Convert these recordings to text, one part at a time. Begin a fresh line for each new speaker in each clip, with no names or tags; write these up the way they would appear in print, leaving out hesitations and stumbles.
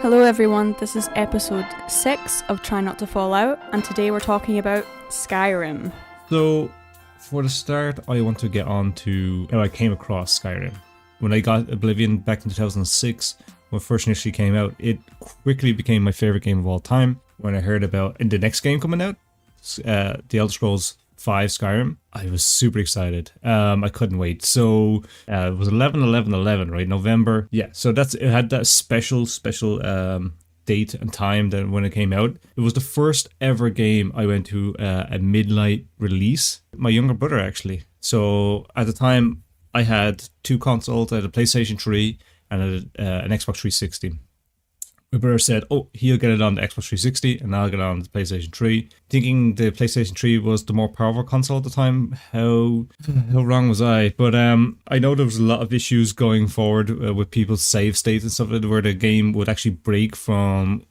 Hello everyone, this is episode 6 of Try Not to Fall Out, and today we're talking about Skyrim.
So, for the start, I want to get on to how I came across Skyrim. When I got Oblivion back in 2006, when it first initially came out, it quickly became my favourite game of all time. When I heard about the next game coming out, The Elder Scrolls 5 Skyrim, I was super excited. I couldn't wait. So it was 11/11/11, right? November. Yeah. So it had that special date and time that when it came out. It was the first ever game I went to a midnight release. My younger brother actually. So at the time I had two consoles. I had a PlayStation 3 and an Xbox 360. My brother said, he'll get it on the Xbox 360 and I'll get it on the PlayStation 3. Thinking the PlayStation 3 was the more powerful console at the time. How wrong was I? But I know there was a lot of issues going forward with people's save states and stuff like that, where the game would actually break from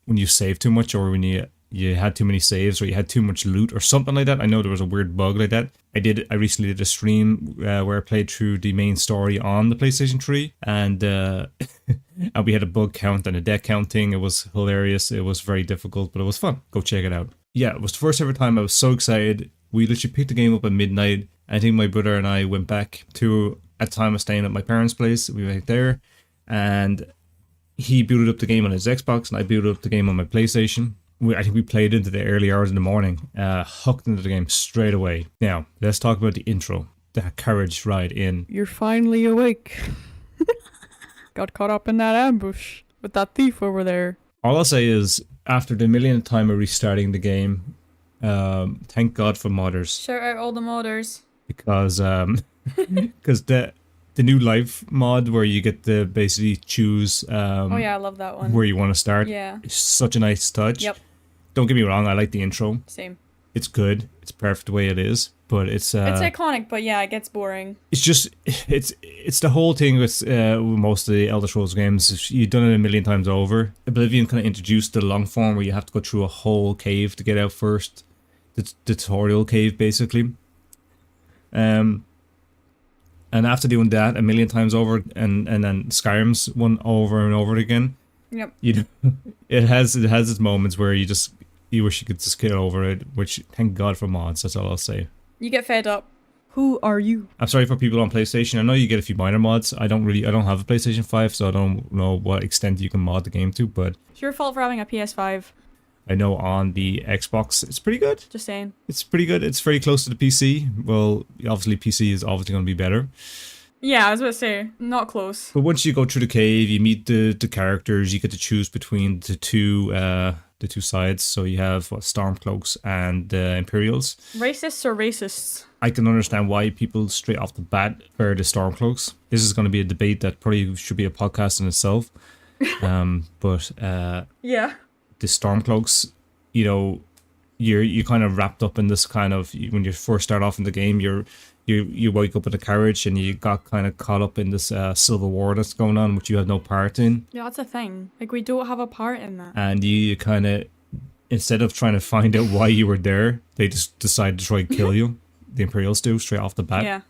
when you save too much or when you had too many saves or you had too much loot or something like that. I know there was a weird bug like that. I recently did a stream where I played through the main story on the PlayStation 3 and and we had a bug count and a death counting. It was hilarious. It was very difficult, but it was fun. Go check it out. Yeah, it was the first ever time I was so excited. We literally picked the game up at midnight. I think my brother and I went back to, at the time I was staying at my parents' place. We went there and he booted up the game on his Xbox and I booted up the game on my PlayStation. I think we played into the early hours in the morning, hooked into the game straight away. Now, let's talk about the intro, that carriage ride in.
You're finally awake. Got caught up in that ambush with that thief over there.
All I'll say is, after the millionth time of restarting the game, thank God for modders.
Shout out all the modders.
Because the new life mod where you get to basically choose
oh yeah, I love that one.
Where you want to start.
Yeah.
It's such a nice touch.
Yep.
Don't get me wrong, I like the intro.
Same.
It's good. It's perfect the way it is, but it's
iconic, but yeah, it gets boring.
It's just it's the whole thing with most of the Elder Scrolls games. You've done it a million times over. Oblivion kind of introduced the long form where you have to go through a whole cave to get out first. The tutorial cave, basically. And after doing that a million times over, and then Skyrim's one over and over again.
Yep.
It has its moments where you wish you could just get over it, which thank God for mods, that's all I'll say.
You get fed up. Who are you?
I'm sorry for people on PlayStation. I know you get a few minor mods. I don't have a PlayStation 5, so I don't know what extent you can mod the game to, but
It's your fault for having a PS5.
I know on the Xbox it's pretty good.
Just saying.
It's pretty good. It's very close to the PC. Well, obviously PC is obviously going to be better.
Yeah, I was about to say, not close.
But once you go through the cave, you meet the characters. You get to choose between the two sides. So you have Stormcloaks and Imperials.
Racists or racists?
I can understand why people straight off the bat prefer the Stormcloaks. This is going to be a debate that probably should be a podcast in itself. But
yeah,
the Stormcloaks, you're kind of wrapped up in this kind of, when you first start off in the game, you wake up in a carriage and you got kind of caught up in this civil war that's going on, which you have no part in.
Yeah, that's a thing. Like, we don't have a part in that.
And you kind of, instead of trying to find out why you were there, they just decide to try and kill you. The Imperials do, straight off the bat.
Yeah,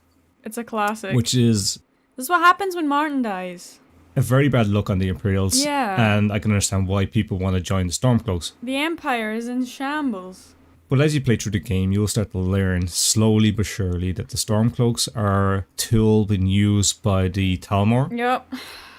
it's a classic.
Which is...
This is what happens when Martin dies.
A very bad look on the Imperials.
Yeah.
And I can understand why people want to join the Stormcloaks.
The Empire is in shambles.
But as you play through the game, you'll start to learn slowly but surely that the Stormcloaks are a tool being used by the Talmor.
Yep.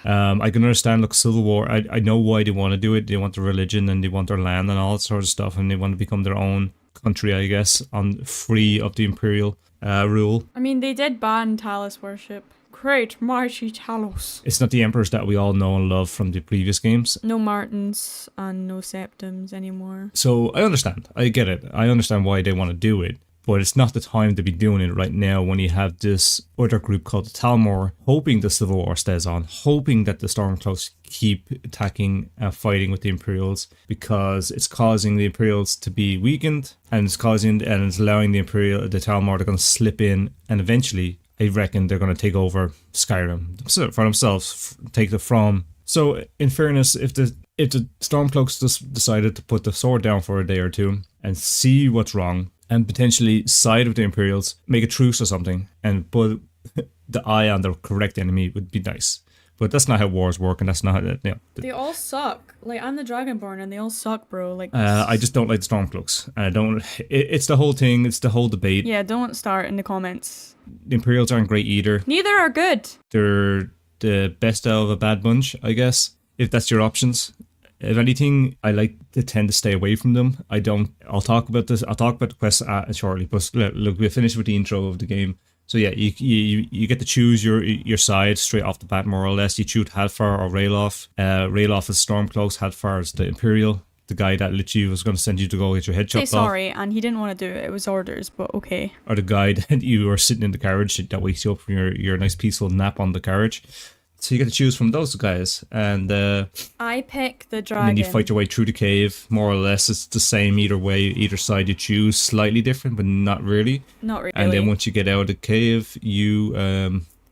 I can understand, look, Civil War, I know why they want to do it. They want their religion and they want their land and all that sort of stuff, and they want to become their own country, I guess, free of the Imperial rule.
I mean, they did ban Talos worship. Great mighty Talos.
It's not the emperors that we all know and love from the previous games.
No Martins and no Septims anymore.
So I understand. I get it. I understand why they want to do it. But it's not the time to be doing it right now when you have this other group called the Talmor, hoping the Civil War stays on, hoping that the Stormcloaks keep attacking and fighting with the Imperials, because it's causing the Imperials to be weakened, and it's allowing the Talmor to kind of slip in, and eventually I reckon they're going to take over Skyrim for themselves, take the throne. So, in fairness, if the Stormcloaks just decided to put the sword down for a day or two and see what's wrong and potentially side with the Imperials, make a truce or something, and put the eye on the correct enemy would be nice. But that's not how wars work, and that's not how,
They all suck. Like, I'm the Dragonborn, and they all suck, bro. Like,
I just don't like the Stormcloaks. I don't. It's the whole thing. It's the whole debate.
yeah, don't start in the comments.
The Imperials aren't great either.
Neither are good.
They're the best out of a bad bunch, I guess, if that's your options. If anything, I like to tend to stay away from them. I don't. I'll talk about this. I'll talk about the quest shortly. But look, we'll finish with the intro of the game. So yeah, you get to choose your side straight off the bat, more or less. You choose Hadfar or Ralof. Ralof is Stormcloaks. Hadfar is the Imperial, the guy that literally was going to send you to go get your head chopped off.
Say sorry, and he didn't want to do it. It was orders, but okay.
Or the guy that you are sitting in the carriage that wakes you up from your nice peaceful nap on the carriage. So you get to choose from those guys, and
I pick the dragon.
and then you fight your way through the cave. More or less, it's the same either way. Either side you choose, slightly different, but not really.
Not really.
And then once you get out of the cave, you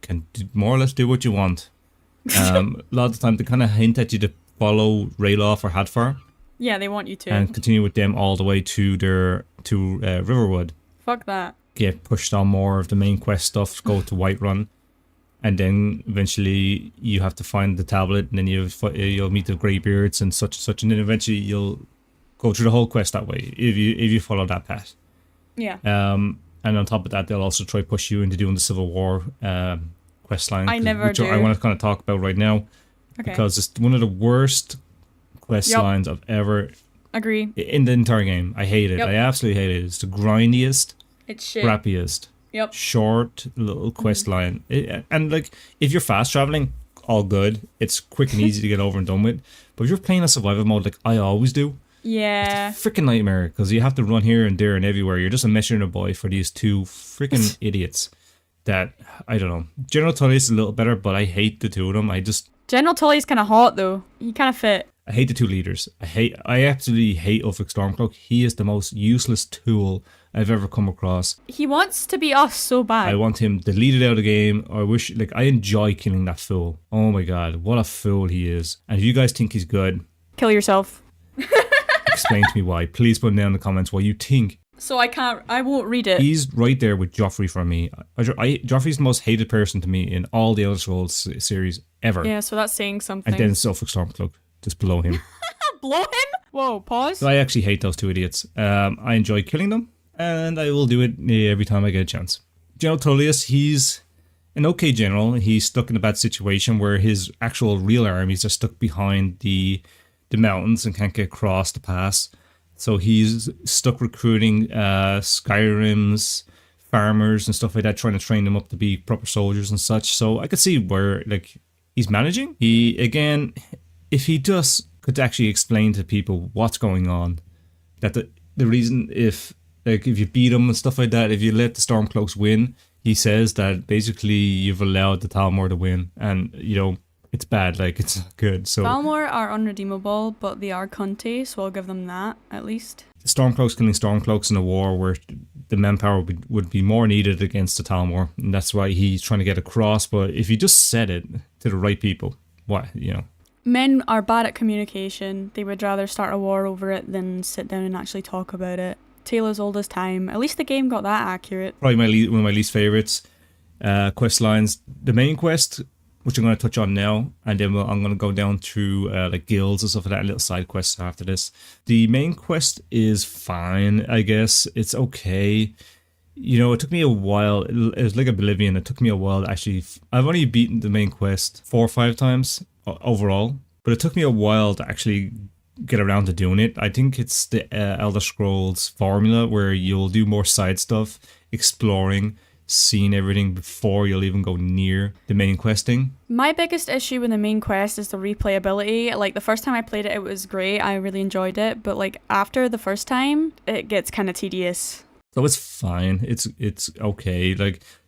can more or less do what you want. A lot of the time, they kind of hint at you to follow Ralof or Hadfar.
Yeah, they want you to.
And continue with them all the way to Riverwood.
Fuck that.
Get pushed on more of the main quest stuff. Go to Whiterun. And then eventually you have to find the tablet, and then you'll meet the Greybeards and such, and then eventually you'll go through the whole quest that way if you follow that path.
Yeah.
And on top of that, they'll also try to push you into doing the Civil War quest line.
I never do.
I want to kind of talk about right now, because it's one of the worst quest lines I've ever.
Agree.
In the entire game, I hate it. I absolutely hate it. It's the grindiest,
it's shit.
crappiest.
Yep.
Short little quest line. And like, if you're fast traveling, all good. It's quick and easy to get over and done with. But if you're playing a survival mode like I always do,
yeah,
it's a freaking nightmare, because you have to run here and there and everywhere. You're just a messenger boy for these two freaking idiots that, I don't know. General Tully's a little better, but I hate the two of them.
General Tully's kind of hot though. He kind of fit.
I hate the two leaders. I absolutely hate Ulfric Stormcloak. He is the most useless tool I've ever come across.
He wants to be us so bad.
I want him deleted out of the game. I enjoy killing that fool. Oh my god, what a fool he is. And if you guys think he's good,
kill yourself.
explain to me why. Please put down in the comments what you think.
So I won't read it.
He's right there with Joffrey for me. Joffrey's the most hated person to me in all the Elder Scrolls series ever.
Yeah, so that's saying something.
And then it's Ulfric Stormcloak, just below him.
Blow him? Whoa, pause.
So I actually hate those two idiots. I enjoy killing them, and I will do it every time I get a chance. General Tullius, he's an okay general. He's stuck in a bad situation where his actual real armies are stuck behind the mountains and can't get across the pass. So he's stuck recruiting Skyrim's farmers and stuff like that, trying to train them up to be proper soldiers and such. So I could see where he's managing. If he just could actually explain to people what's going on, that the reason if you beat them and stuff like that, if you let the Stormcloaks win, he says that basically you've allowed the Talmor to win, and it's bad, it's not good. So
Talmor are unredeemable, but they are cunty, so I'll give them that at least.
Stormcloaks killing Stormcloaks in a war where the manpower would be more needed against the Talmor, and that's why he's trying to get across. But if you just said it to the right people,
Men are bad at communication. They would rather start a war over it than sit down and actually talk about it. Tale as old as time. At least the game got that accurate.
Probably one of my least favorites quest lines. The main quest, which I'm going to touch on now, and then I'm going to go down through guilds and stuff like that, little side quests after this. The main quest is fine, I guess. It's okay. It took me a while. It was like Oblivion. It took me a while to actually. I've only beaten the main quest 4 or 5 times overall, but it took me a while to actually get around to doing it. I think it's the Elder Scrolls formula where you'll do more side stuff, exploring, seeing everything before you'll even go near the main questing.
My biggest issue with the main quest is the replayability. The first time I played it, it was great. I really enjoyed it, but after the first time, it gets kind of tedious.
So it's fine. It's okay.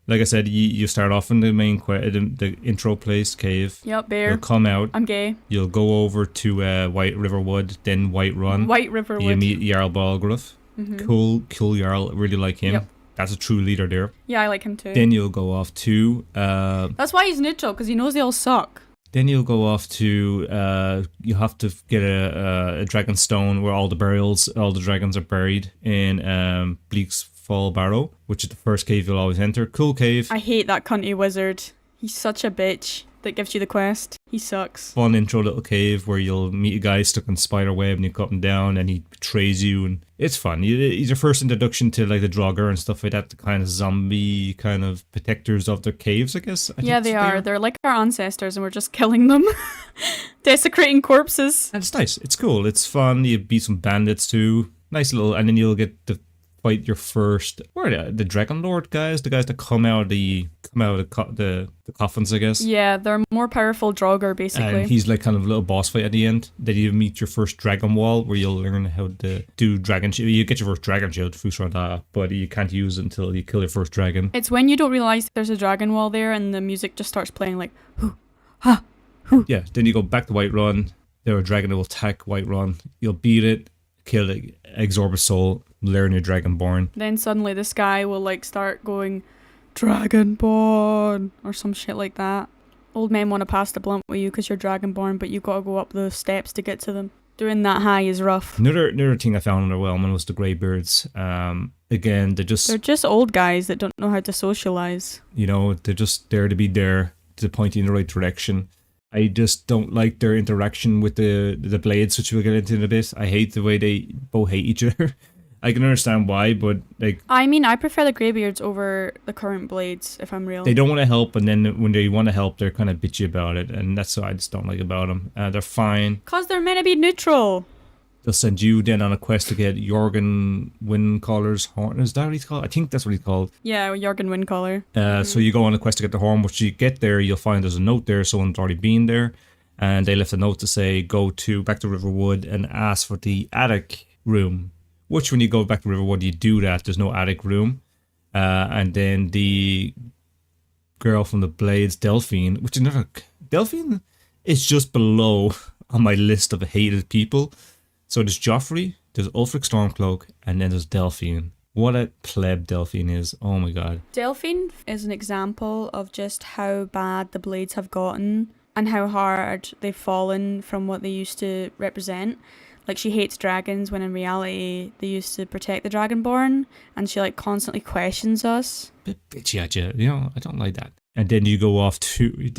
Like I said, you start off in the main the intro place, cave.
Yep, bear.
You'll come out.
I'm gay.
You'll go over to White Riverwood, then Whiterun.
White Riverwood.
You meet Jarl Balgruuf.
Mm-hmm.
Cool Jarl. Really like him.
Yep.
That's a true leader there.
Yeah, I like him too.
Then you'll go off to...
That's why he's neutral, because he knows they all suck.
Then you'll go off to... you have to get a dragon stone where all the dragons are buried in Bleak's Fall Barrow, which is the first cave you'll always enter. Cool cave.
I hate that cunty wizard. He's such a bitch. that gives you the quest. He sucks.
Fun intro little cave where you'll meet a guy stuck in spider web and you cut him down and he betrays you, and it's fun. He's your first introduction to like the Draugr and stuff like that, the kind of zombie kind of protectors of their caves, I guess.
Yeah, they are. They're like our ancestors and we're just killing them. Desecrating corpses.
And it's nice. It's cool. It's fun. You beat some bandits too. Nice little, and then you'll get to fight your first, what are they? The Dragon Lord guys, the guys that come out of the coffins, I guess.
Yeah, they're more powerful Draugr, basically.
And he's like kind of a little boss fight at the end. Then you meet your first Dragon Wall, where you'll learn how to do dragon shield. You get your first dragon shield, but you can't use it until you kill your first dragon.
It's when you don't realize there's a dragon wall there, and the music just starts playing like, hoo, ha, hoo.
Yeah. Then you go back to Whiterun. There a dragon that will attack Whiterun. You'll beat it, kill it, absorb a soul, learn your Dragonborn.
Then suddenly this guy will like start going, Dragonborn, or some shit like that. Old men want to pass the blunt with you because you're Dragonborn, but you've got to go up the steps to get to them. Doing that high is rough.
Another thing I found underwhelming was the Greybeards. Again, they're just
old guys that don't know how to socialize.
You know, they're just there to be there, to point you in the right direction. I just don't like their interaction with the blades, which we'll get into in a bit. I hate the way they both hate each other. I can understand why, but like...
I mean, I prefer the Greybeards over the current blades, if I'm real.
They don't want to help, and then when they want to help, they're kind of bitchy about it, and that's what I just don't like about them. They're fine.
Because they're meant to be neutral.
They'll send you then on a quest to get Jorgen Windcaller's horn. Is that what he's called? I think that's what he's called.
Yeah, Jorgen Windcaller.
So you go on a quest to get the horn, which you get there, you'll find there's a note there, someone's already been there, and they left a note to say, go back to Riverwood and ask for the attic room. Which when you go back to Riverwood, you do that. There's no attic room. And then the girl from the Blades, Delphine, which is another... Delphine is just below on my list of hated people. So there's Joffrey, there's Ulfric Stormcloak, and then there's Delphine. What a pleb Delphine is. Oh my god.
Delphine is an example of just how bad the Blades have gotten and how hard they've fallen from what they used to represent. Like, she hates dragons when in reality they used to protect the Dragonborn, and she like constantly questions us.
Bit bitchy at you, I don't like that. And then you go off to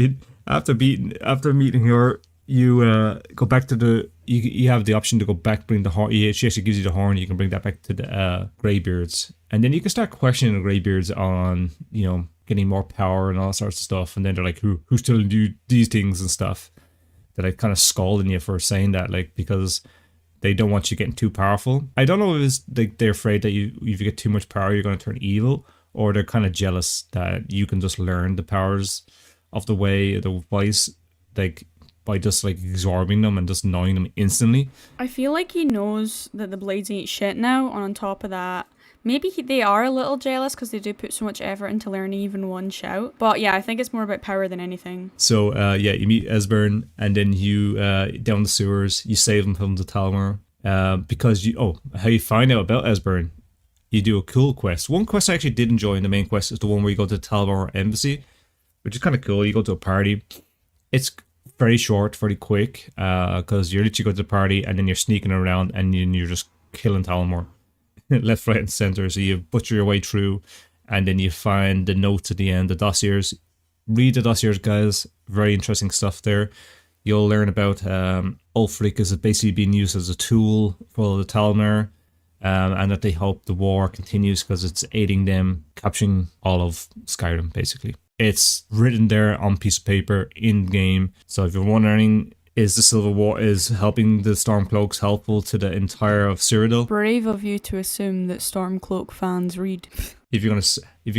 after meeting her, you go back to the you have the option to go back, bring the horn. She actually gives you the horn. You can bring that back to the Greybeards, and then you can start questioning the Greybeards on getting more power and all sorts of stuff. And then they're like, who's telling you these things and stuff? That I kind of scolding you for saying that, like, because they don't want you getting too powerful. I don't know if it's like they're afraid that if you get too much power, you're going to turn evil, or they're kind of jealous that you can just learn the powers of the voice, like by just like absorbing them and just knowing them instantly.
I feel like he knows that the Blades ain't shit now, and on top of that, maybe they are a little jealous because they do put so much effort into learning even one shout. But yeah, I think it's more about power than anything.
So you meet Esbern, and then you down the sewers, you save him from the Talmor. Because how you find out about Esbern, you do a cool quest. One quest I actually did enjoy in the main quest is the one where you go to the Talmor Embassy, which is kind of cool. You go to a party. It's very short, very quick, because you literally go to the party and then you're sneaking around and you're just killing Talmor. Left, right, and center. So you butcher your way through, and then you find the notes at the end, the dossiers. Read the dossiers, guys. Very interesting stuff there. You'll learn about Ulfric is basically being used as a tool for the Talmor, and that they hope the war continues because it's aiding them capturing all of Skyrim, basically. It's written there on piece of paper in game. So if you're wondering, is the Civil War, is helping the Stormcloaks helpful to the entire of Cyrodiil?
Brave of you to assume that Stormcloak fans read.
If you're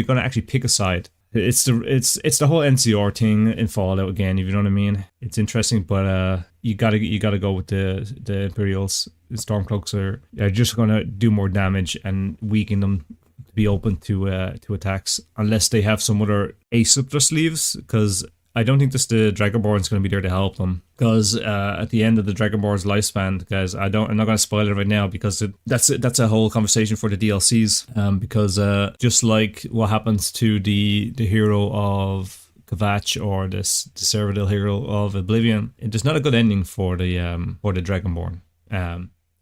gonna actually pick a side, it's the whole NCR thing in Fallout again. If you know what I mean, it's interesting, but you gotta go with the Imperials. The Stormcloaks are just gonna do more damage and weaken them to be open to attacks, unless they have some other ace up their sleeves, because I don't think the Dragonborn's going to be there to help them, because at the end of the Dragonborn's lifespan, guys, I'm not going to spoil it right now, because that's a whole conversation for the DLCs. Because just like what happens to the hero of Kvatch or the Cyrodiil hero of Oblivion, there's not a good ending for the Dragonborn.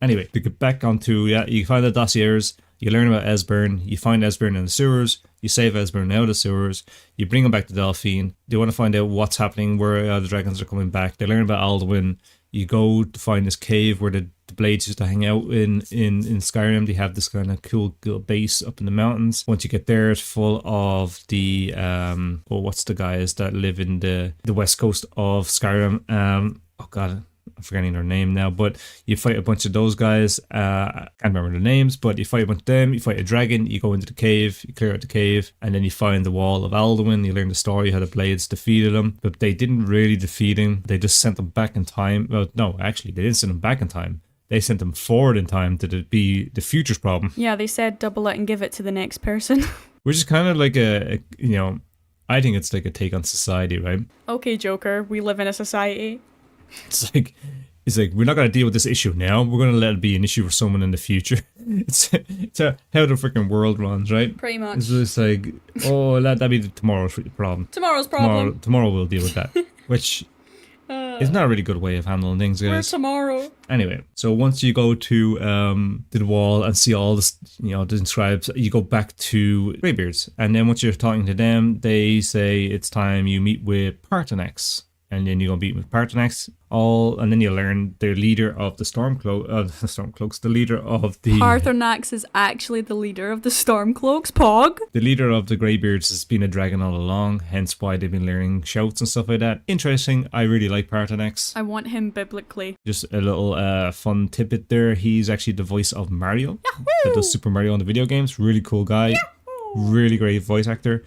Anyway, to get back onto you find the dossiers. You learn about Esbern, you find Esbern in the sewers, you save Esbern out of the sewers, you bring him back to Delphine, they want to find out what's happening, where the dragons are coming back, they learn about Alduin, you go to find this cave where the Blades used to hang out in Skyrim. They have this kind of cool little base up in the mountains. Once you get there, it's full of the what's the guys that live in the west coast of Skyrim? Oh god, I'm forgetting their name now, but you fight a bunch of those guys. I can't remember their names, but you fight a bunch of them, you fight a dragon, you go into the cave, you clear out the cave, and then you find the wall of Alduin, you learn the story how the Blades defeated him, but they didn't really defeat him, they just sent him back in time. Well, no, actually, they didn't send him back in time. They sent him forward in time to be the future's problem.
Yeah, they said double it and give it to the next person.
Which is kind of like a I think it's like a take on society, right?
Okay, Joker, we live in a society.
It's like we're not going to deal with this issue now. We're going to let it be an issue for someone in the future. It's how the freaking world runs, right?
Pretty much.
It's just like, oh, that'd be tomorrow's problem.
Tomorrow's problem.
Tomorrow we'll deal with that. Which is not a really good way of handling things, guys.
Where's tomorrow?
Anyway, so once you go to the wall and see all this, the inscribes, you go back to Greybeards. And then once you're talking to them, they say it's time you meet with Parthenax. And then you go meet with Parthenax, and then you learn the leader of the Stormcloaks, the leader of the...
Parthenax is actually the leader of the Stormcloaks, Pog.
The leader of the Greybeards has been a dragon all along, hence why they've been learning shouts and stuff like that. Interesting, I really like Parthenax.
I want him biblically.
Just a little fun tidbit there, he's actually the voice of Mario.
Yahoo!
That does Super Mario on the video games, really cool guy. Yahoo! Really great voice actor.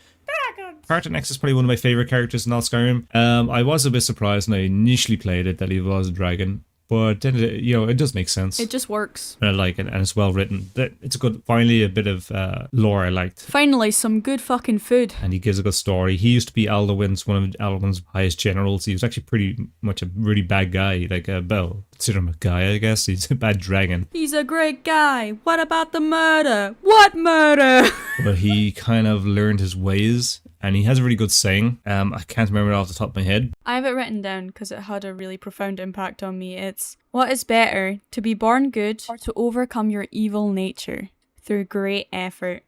Parthenax is probably one of my favourite characters in all Skyrim. I was a bit surprised when I initially played it that he was a dragon, but then it does make sense.
It just works.
And I like it, and it's well written. It's finally a bit of lore I liked.
Finally, some good fucking food.
And he gives a good story. He used to be one of Alduin's highest generals. He was actually pretty much a really bad guy, consider him a guy, I guess. He's a bad dragon.
He's a great guy. What about the murder? What murder?
But he kind of learned his ways. And he has a really good saying. I can't remember it off the top of my head.
I have it written down because it had a really profound impact on me. It's, what is better, to be born good or to overcome your evil nature through great effort?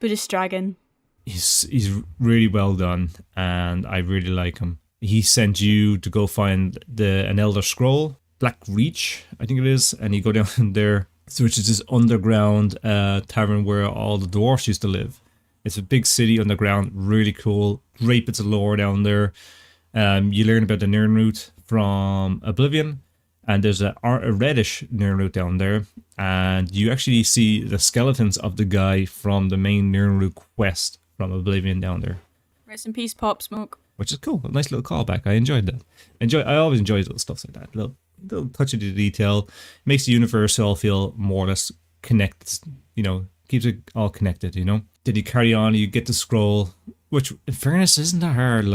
Buddhist dragon.
He's really well done, and I really like him. He sent you to go find an Elder Scroll, Black Reach, I think it is, and you go down there, which is this underground tavern where all the dwarfs used to live. It's a big city underground, really cool. Great bits of lore down there. You learn about the Nirnroot from Oblivion, and there's a reddish Nirnroot down there, and you actually see the skeletons of the guy from the main Nirnroot quest from Oblivion down there.
Rest in peace, Popsmoke.
Which is cool. A nice little callback. I enjoyed that. I always enjoy little stuff like that. Little touch of the detail. Makes the universe all feel more or less connected, keeps it all connected, Did you carry on? You get the scroll, which in fairness isn't that hard,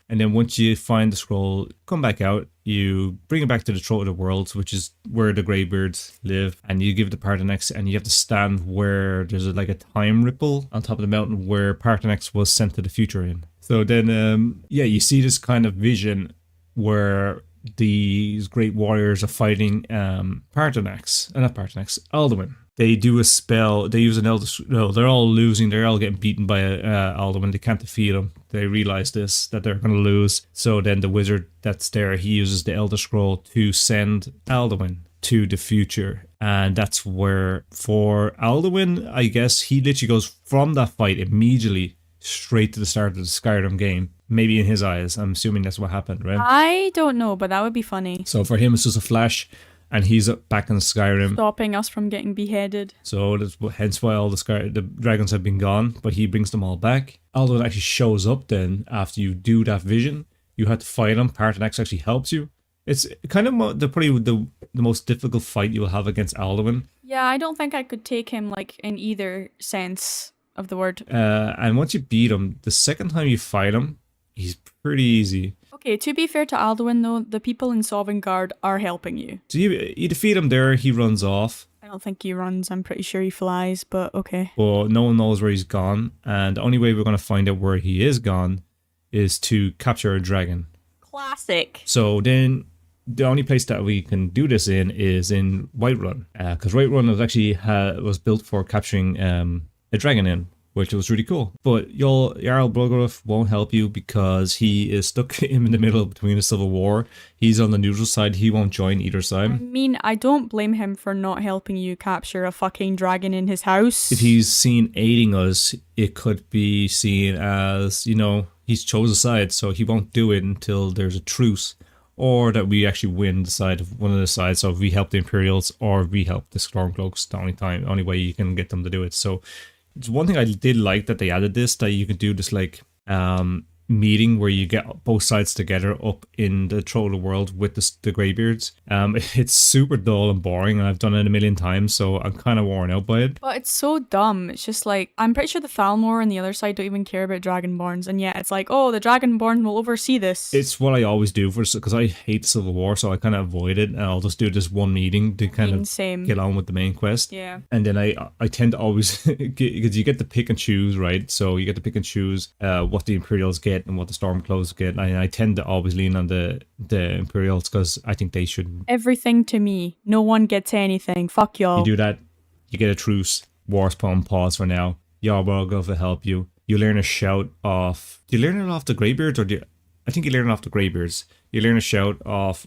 and then once you find the scroll, come back out, you bring it back to the Throat of the Worlds, which is where the Greybeards live, and you give it to Parthenax, and you have to stand where there's a time ripple on top of the mountain where Parthenax was sent to the future in. So then, you see this kind of vision where these great warriors are fighting Alduin. They do a spell, they use an Elder Scroll. No, they're all losing, they're all getting beaten by Alduin. They can't defeat him. They realize that they're going to lose. So then the wizard that's there, he uses the Elder Scroll to send Alduin to the future. And that's where, for Alduin, I guess, he literally goes from that fight immediately straight to the start of the Skyrim game. Maybe in his eyes. I'm assuming that's what happened, right?
I don't know, but that would be funny.
So for him, it's just a flash. And he's back in Skyrim,
stopping us from getting beheaded.
So that's hence why all the dragons have been gone, but he brings them all back. Alduin actually shows up then after you do that vision. You have to fight him. Parthenax actually helps you. It's kind of probably the most difficult fight you'll have against Alduin.
Yeah, I don't think I could take him in either sense of the word.
And once you beat him, the second time you fight him, he's pretty easy.
Okay, to be fair to Alduin though, the people in Sovngarde are helping you.
So you defeat him there, he runs off.
I don't think he runs, I'm pretty sure he flies, but okay.
But no one knows where he's gone, and the only way we're going to find out where he is gone is to capture a dragon.
Classic.
So then the only place that we can do this in is in Whiterun, because Whiterun was actually was built for capturing a dragon in, which was really cool. But your Jarl Bloodruff won't help you because he is stuck in the middle between a civil war. He's on the neutral side. He won't join either
I
side.
mean, I don't blame him for not helping you capture a fucking dragon in his house.
If he's seen aiding us, it could be seen as, he's chose a side, so he won't do it until there's a truce. Or that we actually win the side of one of the sides. So if we help the Imperials or we help the Stormcloaks, the only way you can get them to do it. So it's one thing I did like that they added this, that you could do this like meeting where you get both sides together up in the Troll world with the Greybeards. It's super dull and boring, and I've done it a million times, so I'm kind of worn out by it.
But it's so dumb. It's just like, I'm pretty sure the Thalmor and the other side don't even care about Dragonborns, and yet it's like, oh, the Dragonborn will oversee this.
It's what I always do because I hate Civil War, so I kind of avoid it, and I'll just do this one meeting to kind of get on with the main quest.
Yeah.
And then I tend to always, because you get to pick and choose, right? So you get to pick and choose what the Imperials get and what the Stormcloaks get. And I tend to always lean on the Imperials because I think they should.
Everything to me. No one gets anything. Fuck y'all.
You do that, you get a truce. War's Palm pause for now. Your Wargulf will help you. You learn a shout off. Do you learn it off the Greybeards or I think you learn it off the Greybeards. You learn a shout off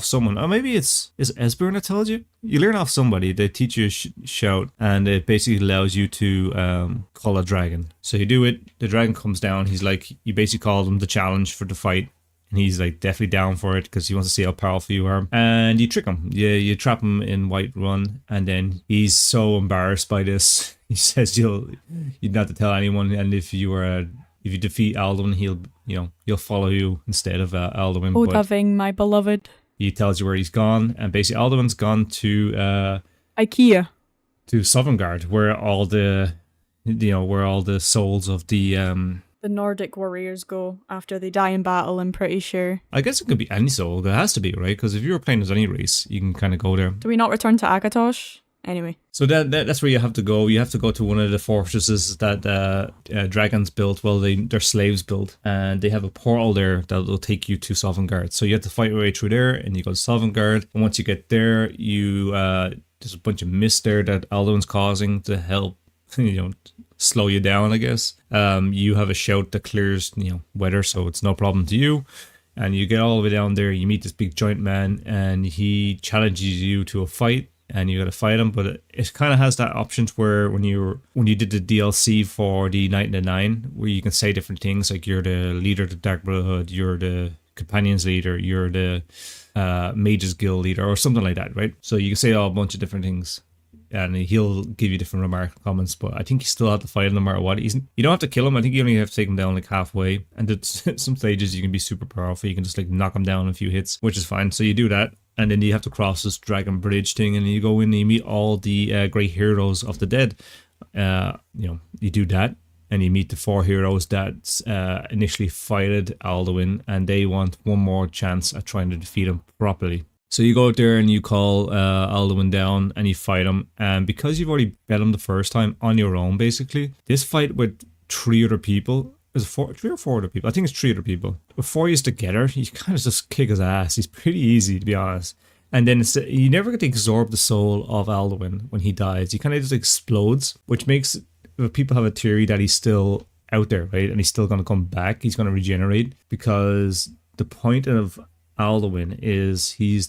someone. Or maybe is Esbjorn that tells you? You learn off somebody. They teach you a shout, and it basically allows you to call a dragon. So you do it. The dragon comes down. He's like, you basically call him the challenge for the fight. And he's like definitely down for it because he wants to see how powerful you are. And you trick him. You trap him in Whiterun, and then he's so embarrassed by this. He says you'd not to tell anyone. And if you defeat Alduin, he'll follow you instead of Alduin.
Oh, loving my beloved.
He tells you where he's gone, and basically Alduin's gone to
IKEA,
to Sovngarde, where all the souls of the
Nordic warriors go after they die in battle. I'm pretty sure.
I guess it could be any soul. It has to be, right? Because if you were playing as any race, you can kind of go there.
Do we not return to Akatosh? Anyway.
So that's where you have to go. You have to go to one of the fortresses that dragons built. Well, their slaves built, and they have a portal there that will take you to Sovngarde. So you have to fight your way through there, and you go to Sovngarde. And once you get there, there's a bunch of mist there that Alduin's causing to help, slow you down, I guess. You have a shout that clears, weather, so it's no problem to you. And you get all the way down there. You meet this big giant man, and he challenges you to a fight. And you got to fight him, but it kind of has that options where when you did the DLC for the Night in the Nine, where you can say different things like you're the leader of the Dark Brotherhood, you're the Companions leader, you're the Mages Guild leader, or something like that, right? So you can say a bunch of different things, and he'll give you different comments. But I think you still have to fight him no matter what. You don't have to kill him. I think you only have to take him down like halfway. And at some stages you can be super powerful. You can just like knock him down in a few hits, which is fine. So you do that. And then you have to cross this dragon bridge thing, and you go in and you meet all the great heroes of the dead. You do that, and you meet the 4 heroes that initially fighted Alduin, and they want one more chance at trying to defeat him properly. So you go out there and you call Alduin down, and you fight him. And because you've already bet him the first time on your own, basically, this fight with 3 other people. Is it 3 or 4 other people? I think it's 3 other people. Before you together, you kind of just kick his ass. He's pretty easy, to be honest. And then you never get to absorb the soul of Alduin when he dies. He kind of just explodes, which makes people have a theory that he's still out there, right? And he's still going to come back. He's going to regenerate, because the point of Alduin is he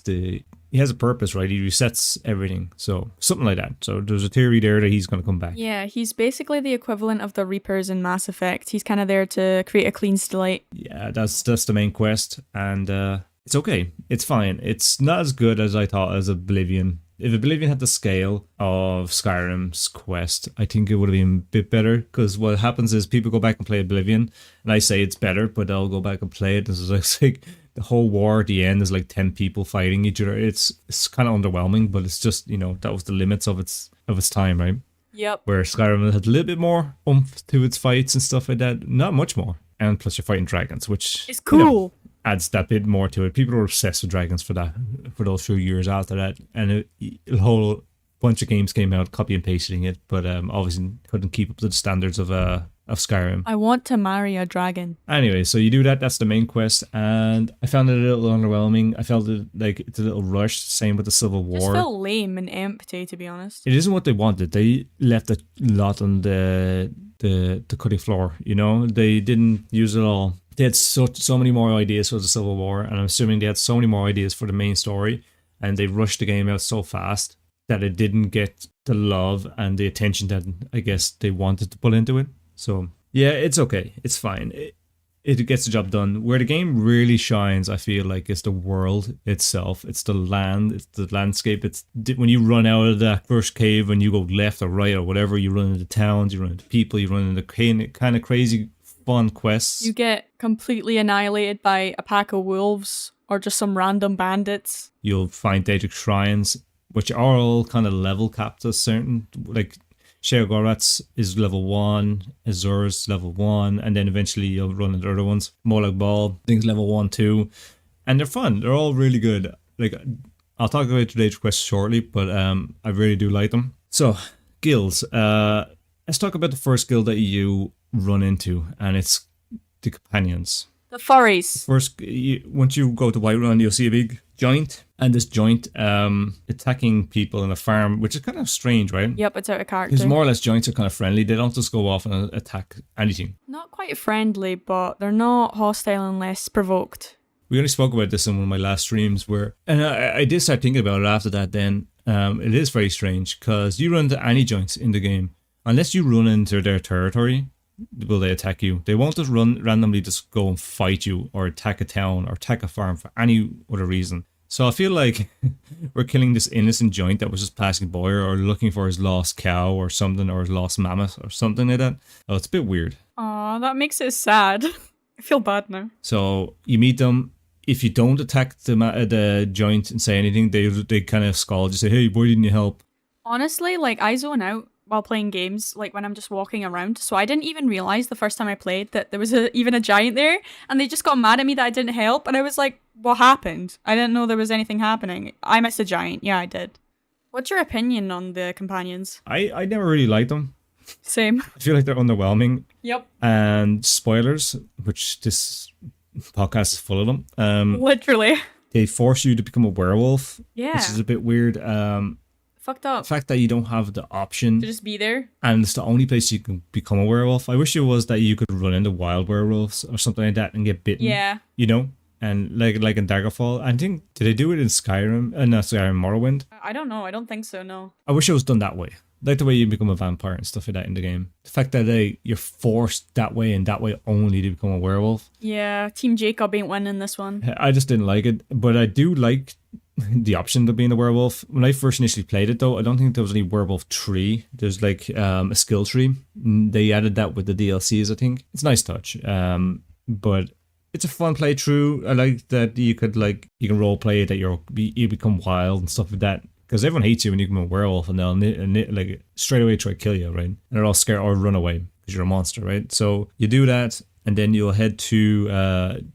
has a purpose, right? He resets everything. So something like that. So there's a theory there that he's going to come back.
Yeah, he's basically the equivalent of the Reapers in Mass Effect. He's kind of there to create a clean slate.
Yeah, that's the main quest. And it's okay. It's fine. It's not as good as I thought as Oblivion. If Oblivion had the scale of Skyrim's quest, I think it would have been a bit better. Because what happens is people go back and play Oblivion, and I say it's better, but they'll go back and play it. This is like the whole war at the end is like 10 people fighting each other. It's kind of underwhelming, but it's just, that was the limits of its time, right?
Yep.
Where Skyrim had a little bit more oomph to its fights and stuff like that. Not much more. And plus you're fighting dragons, which
is cool.
Adds that bit more to it. People were obsessed with dragons for those few years after that. And a whole bunch of games came out copy and pasting it, but obviously couldn't keep up to the standards of of Skyrim.
I want to marry a dragon.
Anyway, so you do that. That's the main quest, and I found it a little underwhelming. I felt it like it's a little rushed. Same with the Civil War.
Just felt lame and empty, to be honest.
It isn't what they wanted. They left a lot on the cutting floor. You know, they didn't use it all. They had so many more ideas for the Civil War, and I'm assuming they had so many more ideas for the main story, and they rushed the game out so fast that it didn't get the love and the attention that I guess they wanted to put into it. So yeah, it's okay. It's fine. It gets the job done. Where the game really shines, I feel like, is the world itself. It's the land. It's the landscape. It's when you run out of that first cave, when you go left or right or whatever, you run into towns, you run into people, you run into kind of crazy fun quests.
You get completely annihilated by a pack of wolves or just some random bandits.
You'll find Daedric shrines, which are all kind of level capped to certain, like Sheogorath's is level 1, Azur's level 1, and then eventually you'll run into other ones. Molag Bal, things level 1, 2. And they're fun. They're all really good. Like, I'll talk about today's quests shortly, but I really do like them. So, guilds. Let's talk about the first guild that you run into, and it's the companions.
The furries.
First, once you go to Whiterun, you'll see a big joint, and this joint attacking people in a farm, which is kind of strange, right?
Yep, it's out of character.
Because more or less joints are kind of friendly. They don't just go off and attack anything.
Not quite friendly, but they're not hostile unless provoked.
We only spoke about this in one of my last streams, and I did start thinking about it after that. Then it is very strange because you run into any joints in the game, unless you run into their territory, will they attack you? They won't just randomly just go and fight you or attack a town or attack a farm for any other reason. So I feel like we're killing this innocent joint that was just passing by or looking for his lost cow or something, or his lost mammoth or something like that. Oh, it's a bit weird.
Aw, that makes it sad. I feel bad now.
So you meet them. If you don't attack the joint and say anything, they kind of scold you, say, hey, why didn't you help?
Honestly, like, I zone out while playing games, like when I'm just walking around. So I didn't even realize the first time I played that there was even a giant there, and they just got mad at me that I didn't help, and I was like, what happened? I didn't know there was anything happening. I missed a giant. Yeah, I did. What's your opinion on the companions?
I never really liked them.
Same.
I feel like they're underwhelming.
Yep.
And spoilers, which this podcast is full of them.
Literally.
They force you to become a werewolf.
Yeah.
Which is a bit weird.
Fucked up.
The fact that you don't have the option
To just be there.
and it's the only place you can become a werewolf. I wish it was that you could run into wild werewolves or something like that and get bitten.
Yeah.
You know? And like in Daggerfall, I think, did they do it in Skyrim? Not Skyrim, Morrowind?
I don't know. I don't think so, no.
I wish it was done that way. Like the way you become a vampire and stuff like that in the game. The fact that you're forced that way and that way only to become a werewolf.
Yeah, Team Jacob ain't winning this one.
I just didn't like it. But I do like the option of being a werewolf. When I first initially played it though, I don't think there was any werewolf tree. There's like a skill tree. They added that with the DLCs, I think. It's a nice touch. But it's a fun playthrough. I like that you can role play that you become wild and stuff like that. Because everyone hates you when you become a werewolf, and they'll like straight away try to kill you, right? And they're all scared or run away because you're a monster, right? So you do that, and then you'll head to,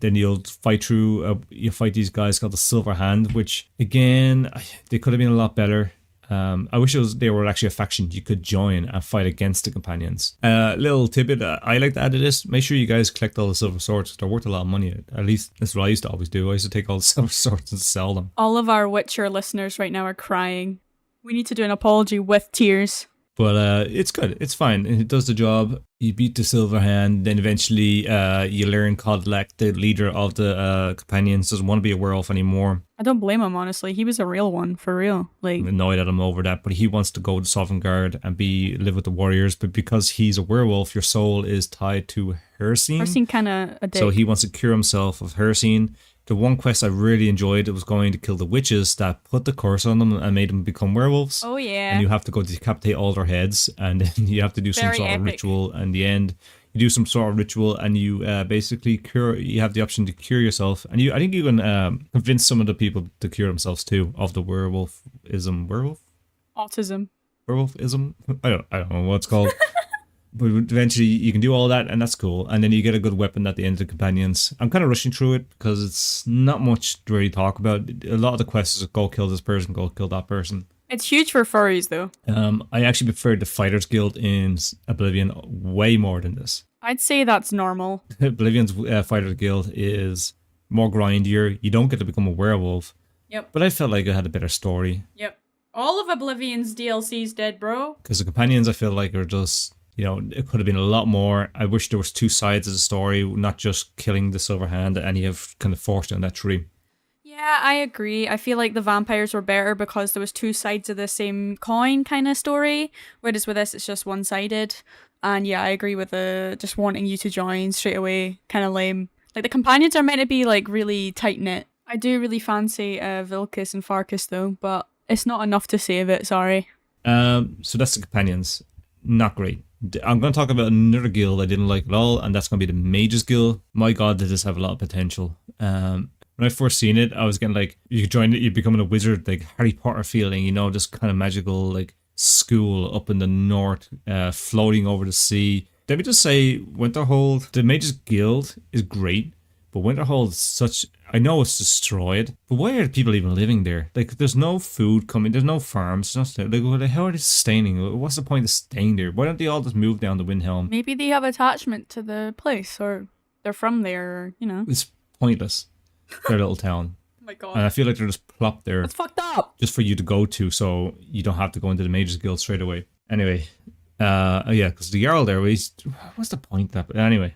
then you'll fight through. You fight these guys called the Silver Hand, which again they could have been a lot better. I wish they were actually a faction you could join and fight against the companions. Little tidbit I like to add to this: make sure you guys collect all the silver swords. They're worth a lot of money. At least that's what I used to always do. I used to take all the silver swords and sell them.
All of our Witcher listeners right now are crying. We need to do an apology with tears.
But it's good. It's fine. It does the job. You beat the Silver Hand. Then eventually you learn Kodlak, the leader of the companions, doesn't want to be a werewolf anymore.
I don't blame him, honestly. He was a real one, for real. Like,
I'm annoyed at him over that, but he wants to go to Sovngarde and live with the warriors. But because he's a werewolf, your soul is tied to Hircine.
Hircine kind of a dick.
So he wants to cure himself of Hircine. The one quest I really enjoyed, it was going to kill the witches that put the curse on them and made them become werewolves.
Oh, yeah.
And you have to go decapitate all their heads, and then you have to do some
Very
sort of
epic.
ritual. And in the end, you do some sort of ritual, and you basically cure. You have the option to cure yourself, and I think you can convince some of the people to cure themselves too of the werewolfism.
Autism.
Werewolfism. I don't know what it's called. But eventually you can do all that, and that's cool. And then you get a good weapon at the end of the companions. I'm kind of rushing through it because it's not much to really talk about. A lot of the quests is go kill this person, go kill that person.
It's huge for furries, though.
I actually preferred the Fighters Guild in Oblivion way more than this.
I'd say that's normal.
Oblivion's Fighters Guild is more grindier. You don't get to become a werewolf.
Yep.
But I felt like it had a better story.
Yep. All of Oblivion's DLC's dead, bro.
Because the companions, I feel like, are just, it could have been a lot more. I wish there was two sides of the story, not just killing the Silver Hand, and you have kind of forced on that tree.
Yeah, I agree. I feel like the vampires were better because there was two sides of the same coin kind of story, whereas with this, it's just one-sided. And yeah, I agree with the just wanting you to join straight away, kind of lame. Like, the companions are meant to be, like, really tight-knit. I do really fancy Vilcus and Farkas, though, but it's not enough to save it, sorry.
So that's the companions. Not great. I'm going to talk about another guild I didn't like at all, and that's going to be the Mages Guild. My god, did this have a lot of potential. When I first seen it, I was getting like, you join it, you're becoming a wizard, like Harry Potter feeling, this kind of magical, like, school up in the north, floating over the sea. Let me just say, Winterhold, the Mages Guild is great, but Winterhold is such, I know it's destroyed, but why are people even living there? Like, there's no food coming, there's no farms, like, how are they sustaining? What's the point of staying there? Why don't they all just move down to Windhelm?
Maybe they have attachment to the place, or they're from there, or,
It's pointless. Their little town.
Oh my god.
And I feel like they're just plopped there.
That's fucked up.
Just for you to go to, so you don't have to go into the Mages Guild straight away. Anyway, yeah, because the Jarl there, what's the point of that? But anyway.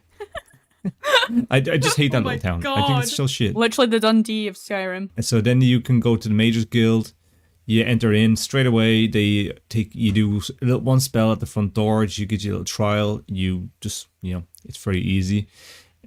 I just hate that little town.
God.
I think it's so shit.
Literally the Dundee of Skyrim.
And so then you can go to the Mages Guild. You enter in straight away. You do one spell at the front door. You get your little trial. You just, it's very easy.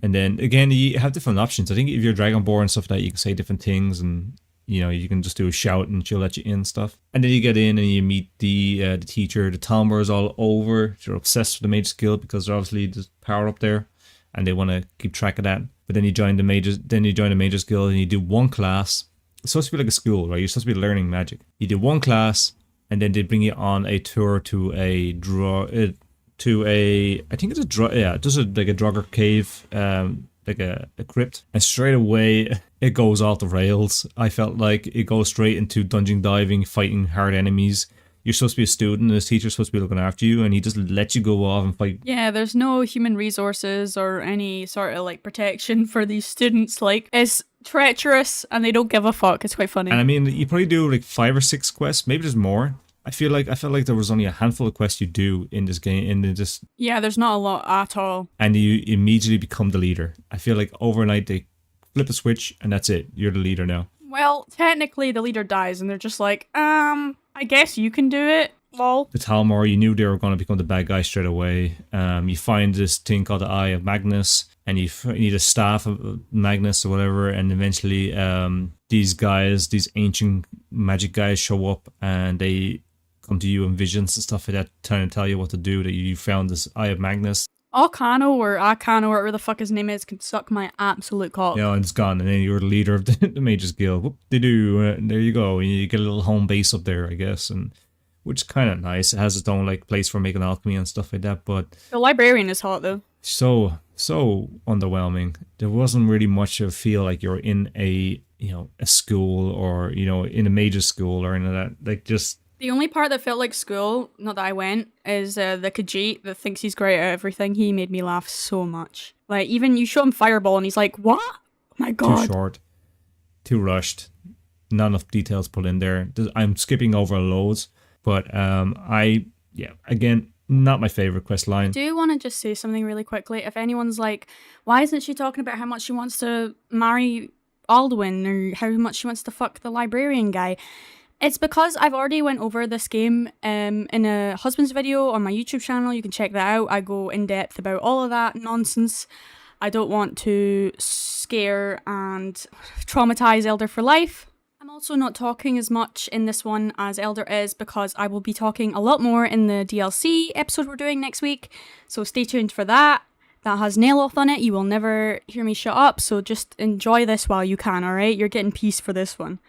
And then again, you have different options. I think if you're Dragonborn and stuff like that, you can say different things, and you can just do a shout and she'll let you in and stuff. And then you get in and you meet the teacher. The Talmor is all over. They're obsessed with the Mages Guild because they're obviously there's power up there, and they want to keep track of that. But then you join the Mages. Then you join the Mages Guild and you do one class. It's supposed to be like a school, right? You're supposed to be learning magic. You do one class, and then they bring you on a tour to I think it's a Draugr cave, like a crypt, and straight away it goes off the rails. I felt like it goes straight into dungeon diving, fighting hard enemies. You're supposed to be a student, and this teacher's supposed to be looking after you, and he just lets you go off and fight.
Yeah, there's no human resources or any sort of like protection for these students. Like, it's treacherous, and they don't give a fuck. It's quite funny.
And I mean, you probably do like 5 or 6 quests, maybe there's more. I felt like there was only a handful of quests you do in this game,
yeah, there's not a lot at all.
And you immediately become the leader. I feel like overnight they flip a switch and that's it. You're the leader now.
Well, technically the leader dies, and they're just like, I guess you can do it. Lol.
The Talmor, you knew they were going to become the bad guy straight away. You find this thing called the Eye of Magnus, and you need a staff of Magnus or whatever, and eventually these ancient magic guys show up, and they come to you in visions and stuff like that, trying to tell you what to do, that you found this Eye of Magnus.
Arcano or Arcano, whatever the fuck his name is, can suck my absolute cock.
And it's gone, and then you're the leader of the Mages Guild. Whoop-de-doo, there you go. You get a little home base up there, I guess, and which is kind of nice. It has its own like place for making alchemy and stuff like that, but
the librarian is hot though.
So underwhelming. There wasn't really much of a feel like you're in a school, or in a major school or anything like that. Like, just
the only part that felt like school, not that I went, is the Khajiit that thinks he's great at everything. He made me laugh so much. Like, even you show him Fireball and he's like, what? Oh my god.
Too short. Too rushed. Not enough details put in there. I'm skipping over loads. But again, not my favorite quest line.
I do want to just say something really quickly. If anyone's like, why isn't she talking about how much she wants to marry Alduin, or how much she wants to fuck the librarian guy? It's because I've already went over this game in a husband's video on my YouTube channel. You can check that out. I go in depth about all of that nonsense. I don't want to scare and traumatize Elder for life. I'm also not talking as much in this one as Elder is, because I will be talking a lot more in the DLC episode we're doing next week. So stay tuned for that. That has Neloth on it. You will never hear me shut up. So just enjoy this while you can, alright? You're getting peace for this one.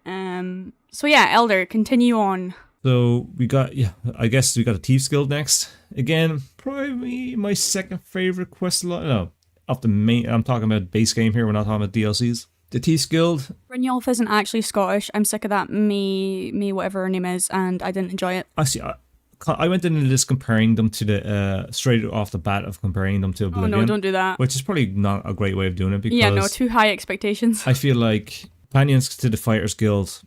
So yeah, Elder, continue on.
So I guess we got a Thieves Guild next. Again, probably my second favorite quest line. No, off the main. I'm talking about base game here. We're not talking about DLCs. The Thieves Guild.
Brynjolf isn't actually Scottish. I'm sick of that me whatever her name is, and I didn't enjoy it.
Actually, I went into this comparing them to the straight off the bat of comparing them to Oblivion.
Oh no, don't do that.
Which is probably not a great way of doing it because
Yeah, no, too high expectations.
I feel like companions to the Fighters Guild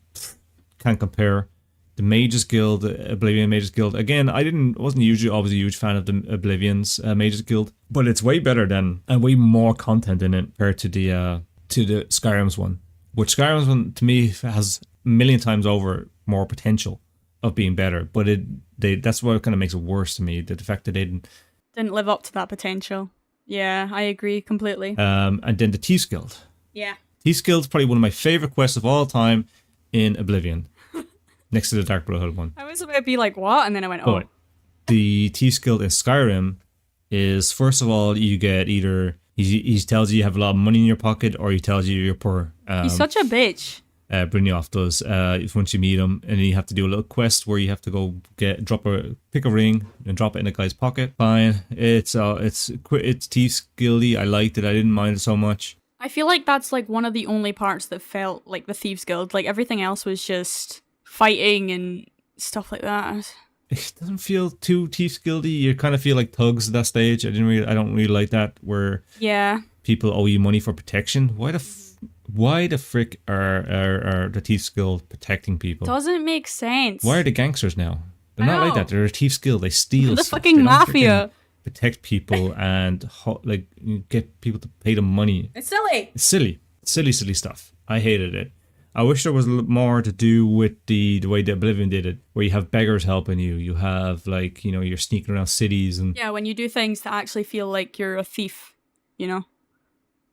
can't compare. The Mages Guild, Oblivion Mages Guild. Again, I wasn't usually always a huge fan of the Oblivion's Mages Guild, but it's way better than and way more content in it compared to the Skyrim's one. Which Skyrim's one to me has a million times over more potential of being better, but that's what kind of makes it worse to me. The fact that they
didn't live up to that potential. Yeah, I agree completely.
And then the Thieves Guild.
Yeah.
Thieves Guild is probably one of my favorite quests of all time in Oblivion. Next to the Dark Brotherhood one.
I was about to be like, what? And then I went, oh.
But the Thieves Guild in Skyrim is, first of all, you get either, he tells you have a lot of money in your pocket, or he tells you you're poor.
He's such a bitch.
Brynjolf does, once you meet him, and you have to do a little quest where you have to go pick a ring and drop it in a guy's pocket. Fine. It's Thieves Guildy. I liked it. I didn't mind it so much.
I feel like that's like one of the only parts that felt like the Thieves Guild. Like everything else was just fighting and stuff like that.
It doesn't feel too Thieves Guildy. You kind of feel like thugs at that stage. I don't really like that, where people owe you money for protection. Why the frick are the Thieves Guild protecting people?
Doesn't make sense.
Why are the gangsters now? They're not like that. They're a Thieves Guild. They steal
the
stuff.
Fucking mafia.
Protect people and like get people to pay them money.
It's silly.
It's silly stuff. I hated it. I wish there was a little more to do with the way the Oblivion did it, where you have beggars helping you. You have like, you're sneaking around cities and
when you do things that actually feel like you're a thief,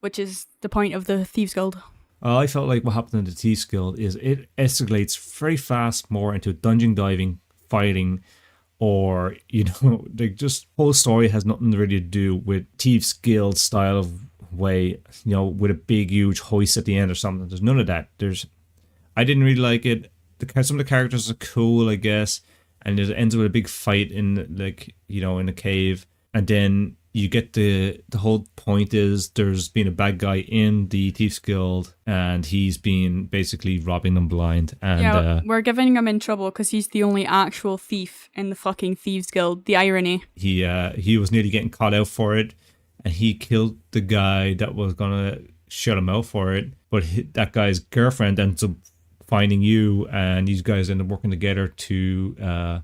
which is the point of the Thieves Guild.
I felt like what happened in the Thieves Guild is it escalates very fast more into dungeon diving, fighting, or like just whole story has nothing really to do with Thieves Guild style of way, with a big huge hoist at the end or something. There's none of that. I didn't really like it. Some of the characters are cool, I guess, and it ends with a big fight in in a cave, and then you get the whole point is there's been a bad guy in the Thieves Guild, and he's been basically robbing them blind. And
we're giving him in trouble because he's the only actual thief in the fucking Thieves Guild. The irony.
He was nearly getting caught out for it, and he killed the guy that was gonna shut him out for it. But that guy's girlfriend ends up finding you, and these guys end up working together to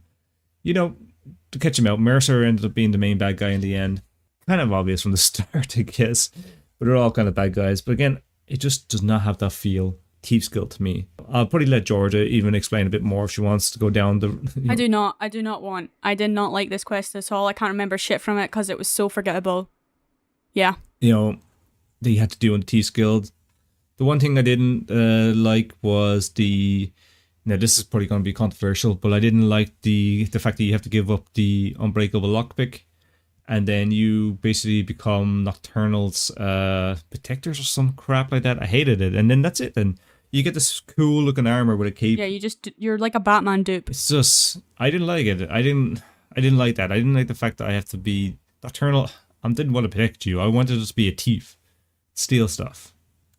catch him out. Mercer ended up being the main bad guy in the end. Kind of obvious from the start, I guess. But they're all kind of bad guys. But again, it just does not have that feel. Thieves Guild to me. I'll probably let Georgia even explain a bit more if she wants to go down the...
I do not want. I did not like this quest at all. I can't remember shit from it because it was so forgettable. Yeah.
That you had to do in the Thieves Guild. The one thing I didn't like was now this is probably going to be controversial, but I didn't like the fact that you have to give up the unbreakable lockpick, and then you basically become Nocturnal's protectors or some crap like that. I hated it, and then that's it. And you get this cool looking armor with a cape.
Yeah, you're like a Batman dupe.
It's just I didn't like it. I didn't like that. I didn't like the fact that I have to be Nocturnal. I didn't want to protect you. I wanted to just be a thief, steal stuff.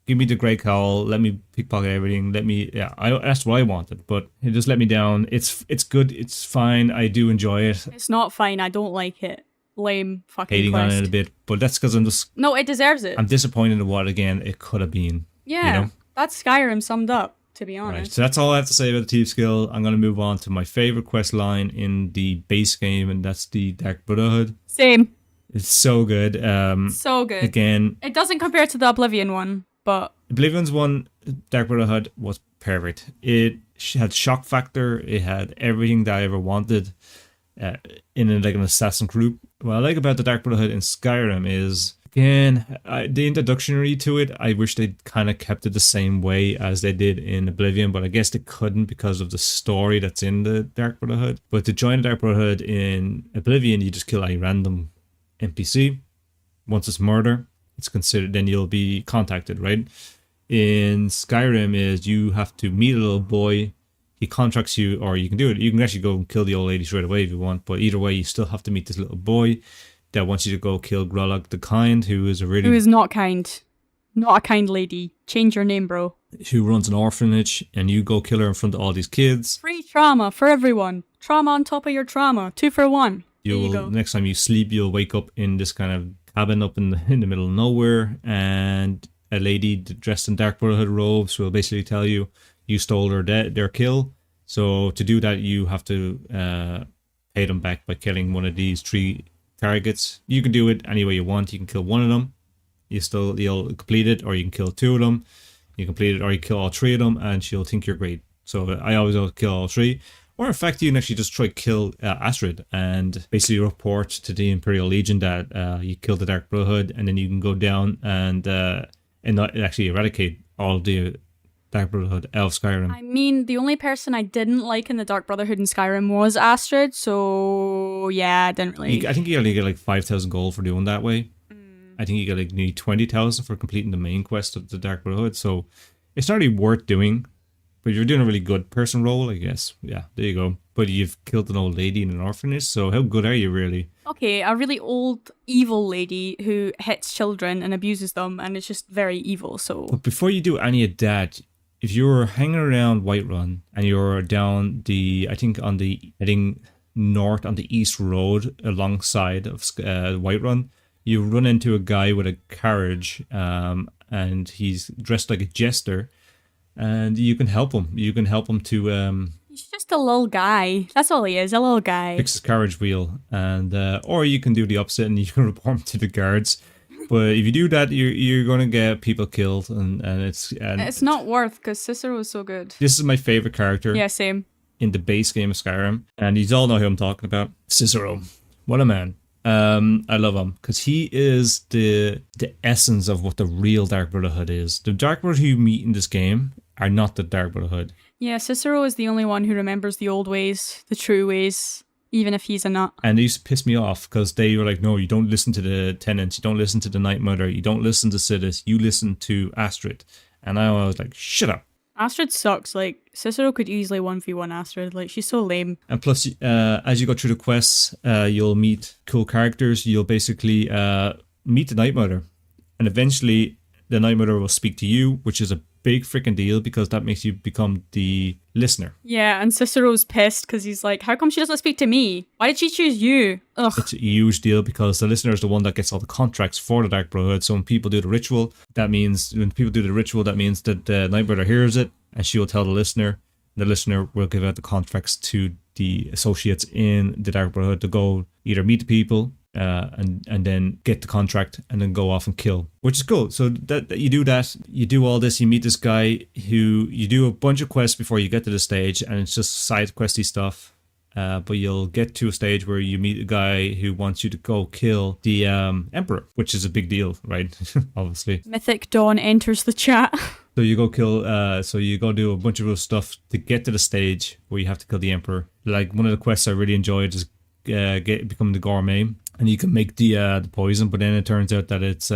Give me the grey cowl. Let me pickpocket everything. That's what I wanted, but it just let me down. It's good. It's fine. I do enjoy it.
It's not fine. I don't like it. Lame fucking
hating
quest.
on it a bit, but that's because I'm just...
No, it deserves it.
I'm disappointed in what, again, it could have been.
Yeah, that's Skyrim summed up, to be honest.
Right, so that's all I have to say about the Thieves Guild. I'm going to move on to my favourite quest line in the base game, and that's the Dark Brotherhood.
Same.
It's so good.
So good.
Again...
It doesn't compare to the Oblivion one, but...
Oblivion's one, Dark Brotherhood, was perfect. It had shock factor. It had everything that I ever wanted in an assassin group. What I like about the Dark Brotherhood in Skyrim is, again, the introductory to it, I wish they'd kind of kept it the same way as they did in Oblivion, but I guess they couldn't because of the story that's in the Dark Brotherhood. But to join the Dark Brotherhood in Oblivion, you just kill a random NPC. Once it's murder, it's considered, then you'll be contacted, right? In Skyrim is you have to meet a little boy. He contracts you, or you can do it. You can actually go and kill the old lady straight away if you want. But either way, you still have to meet this little boy that wants you to go kill Grollag the Kind, who is
not kind. Not a kind lady. Change your name, bro.
who runs an orphanage, and you go kill her in front of all these kids.
Free trauma for everyone. Trauma on top of your trauma. 2 for 1. There you go.
Next time you sleep, you'll wake up in this kind of cabin up in the middle of nowhere, and a lady dressed in Dark Brotherhood robes will basically tell you stole their kill. So to do that, you have to pay them back by killing one of these 3 targets. You can do it any way you want. You can kill one of them. You'll complete it, or you can kill 2 of them. You complete it, or you kill all 3 of them, and she'll think you're great. So I always kill all 3. Or in fact, you can actually just try to kill Astrid and basically report to the Imperial Legion that you killed the Dark Brotherhood, and then you can go down and not actually eradicate all of the Dark Brotherhood out of Skyrim.
I mean, the only person I didn't like in the Dark Brotherhood in Skyrim was Astrid, so yeah, I didn't really...
I think you only get like 5,000 gold for doing that way. I think you get like nearly 20,000 for completing the main quest of the Dark Brotherhood, so it's not really worth doing. But if you're doing a really good person role, I guess, yeah, there you go. But you've killed an old lady in an orphanage, so how good are you really?
Okay, a really old, evil lady who hits children and abuses them, and it's just very evil, so...
But before you do any of that, if you're hanging around Whiterun and you're down heading north on the east road alongside of Whiterun, you run into a guy with a carriage, and he's dressed like a jester, and you can help him. You can help him to...
He's just a little guy. That's all he is, a little guy.
Fix his carriage wheel, and or you can do the opposite and you can report him to the guards. But if you do that, you're going to get people killed, and
it's not worth, because Cicero is so good.
This is my favorite character.
Yeah, same.
In the base game of Skyrim, and you all know who I'm talking about. Cicero, what a man. I love him because he is the essence of what the real Dark Brotherhood is. The Dark Brotherhood you meet in this game are not the Dark Brotherhood.
Yeah, Cicero is the only one who remembers the old ways, the true ways, even if he's a nut.
And they used to piss me off because they were like, no, you don't listen to the tenants, you don't listen to the Night Mother, you don't listen to Sidis, you listen to Astrid. And I was like, shut up.
Astrid sucks. Like, Cicero could easily 1v1 Astrid. Like, she's so lame.
And plus, as you go through the quests, you'll meet cool characters. You'll basically meet the Night Mother. And eventually, the Night Mother will speak to you, which is a big freaking deal because that makes you become the listener.
Yeah, and Cicero's pissed because he's like, how come she doesn't speak to me? Why did she choose you? Ugh.
It's a huge deal because the listener is the one that gets all the contracts for the Dark Brotherhood. So when people do the ritual, that means that the Night Mother hears it and she will tell the listener. The listener will give out the contracts to the associates in the Dark Brotherhood to go either meet the people and then get the contract and then go off and kill, which is cool. So that you do all this, you meet this guy who you do a bunch of quests before you get to the stage, and it's just side questy stuff. But you'll get to a stage where you meet a guy who wants you to go kill the Emperor, which is a big deal, right? Obviously.
Mythic Dawn enters the chat.
So you go do a bunch of real stuff to get to the stage where you have to kill the Emperor. Like one of the quests I really enjoyed is become the gourmet. And you can make the poison, but then it turns out that it's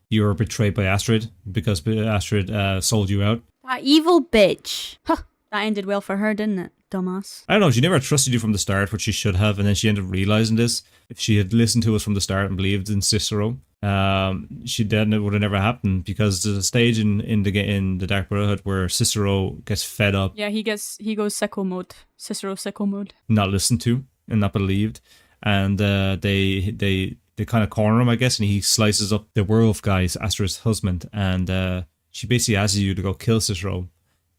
you're betrayed by Astrid because Astrid sold you out.
That evil bitch. Huh. That ended well for her, didn't it? Dumbass.
I don't know, she never trusted you from the start, which she should have, and then she ended up realising this. If she had listened to us from the start and believed in Cicero, it would have never happened, because there's a stage in the Dark Brotherhood where Cicero gets fed up.
Yeah, he goes sicko mode. Cicero sicko mode.
Not listened to and not believed. And they kind of corner him, I guess, and he slices up the werewolf guys, Astrid's husband, and she basically asks you to go kill Cicero.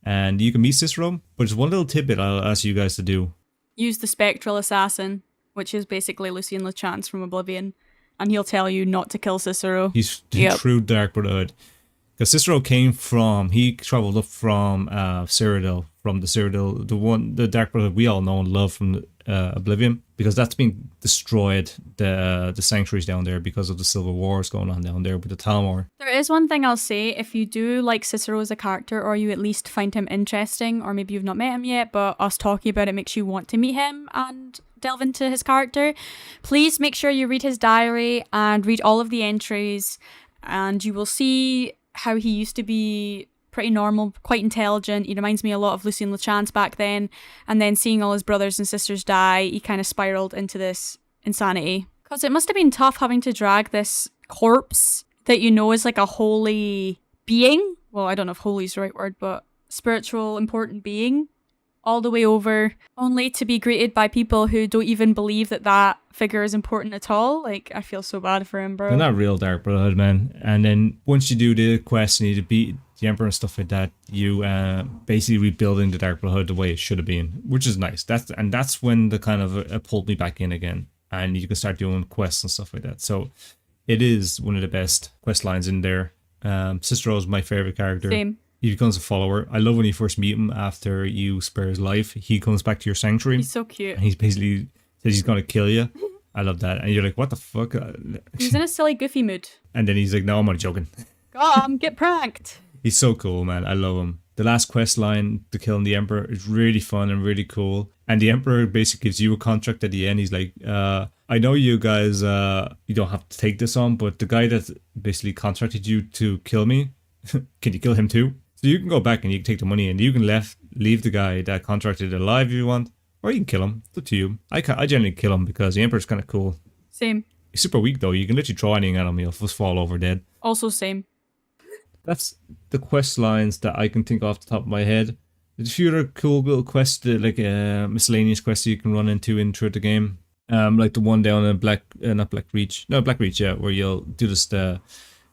And you can meet Cicero, but there's one little tidbit I'll ask you guys to do.
Use the Spectral Assassin, which is basically Lucien Lechance from Oblivion, and he'll tell you not to kill Cicero.
He's the true Dark Brotherhood. Because Cicero he travelled up from Cyrodiil, from the Cyrodiil, the Dark Brotherhood we all know and love from Oblivion, because that's been destroyed, the sanctuaries down there, because of the civil wars going on down there with the Talmor.
There is one thing I'll say: if you do like Cicero as a character, or you at least find him interesting, or maybe you've not met him yet, but us talking about it makes you want to meet him and delve into his character, please make sure you read his diary and read all of the entries, and you will see how he used to be pretty normal, quite intelligent. He reminds me a lot of Lucien Lechance back then, and then seeing all his brothers and sisters die, he kind of spiraled into this insanity. Because it must have been tough having to drag this corpse that you know is like a holy being well, I don't know if holy is the right word, but spiritual, important being all the way over, only to be greeted by people who don't even believe that that figure is important at all. Like, I feel so bad for him, bro.
They're not real Dark Brotherhood, man. And then once you do the quest and you beat the Emperor and stuff like that, you basically rebuilding the Dark Brotherhood the way it should have been, which is nice. That's when the kind of pulled me back in again, and you can start doing quests and stuff like that. So it is one of the best quest lines in there. Cicero is my favorite character.
Same.
He becomes a follower. I love when you first meet him after you spare his life. He comes back to your sanctuary.
He's so cute.
And he's basically says he's going to kill you. I love that. And you're like, what the fuck?
He's in a silly, goofy mood.
And then he's like, no, I'm only joking.
Get pranked.
He's so cool, man. I love him. The last quest line to killing the Emperor is really fun and really cool. And the Emperor basically gives you a contract at the end. He's like, I know you guys, you don't have to take this on, but the guy that basically contracted you to kill me, can you kill him too? So you can go back and you can take the money and you can leave the guy that contracted alive if you want, or you can kill him. It's up to you. I generally kill him because the Emperor's kind of cool.
Same.
He's super weak though. You can literally throw anything at him, he'll just fall over dead.
Also same.
That's the quest lines that I can think off the top of my head. There's a few other cool little quests, like miscellaneous quests you can run into throughout the game. Like the one down in Black Reach, yeah, where you'll do this